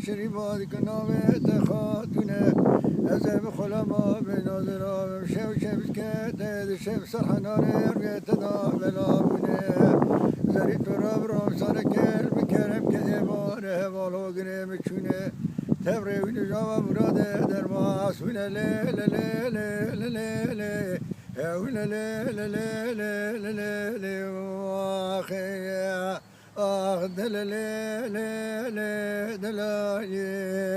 شری باد کنامه خاتونه از بخلما بنادرام شب شب کده شب سرحنانه رگت دا بلابونه زری تراب رام سر کل بکرم که باره والو گرم چونه تبره و نجام مراده در ما سونه له له له له له له له له له له له له آخه آخ دل له له له دلایه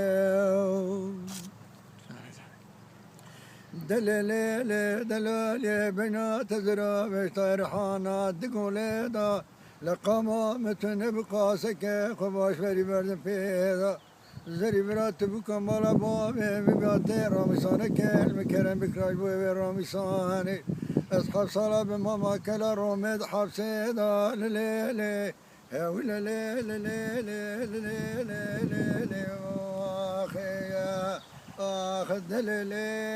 دلالي دلالي بنات زرا بشترحانات دقولي دا لقما متن بقاسك خباش فري برد فيدا زري برات بكم ولا بامي بباتي رامسانك المكرم بكراج بوي رامساني اصحاب صلاة بماما كلا رومد حبسيدا لليلي هاولا ليلي ليلي ليلي ليلي واخيا آخ دلالي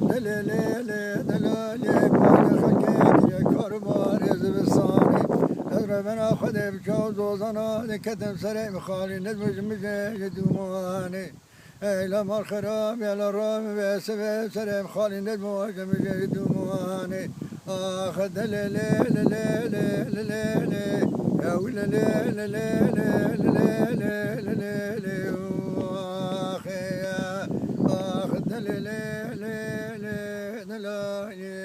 دلالي دلالي دلالي بان خلقك يا كربار زبستاني ربنا خذ بجوز وزنا كتم سري مخالي ندمج مجد دوماني إلى ما الخراب يا الرام بسبب سري مخالي ندمج مجد دوماني آخ دلالي لليلي لليلي يا وللي لليلي لليلي لليلي آخي آخ دلالي لليلي دلالي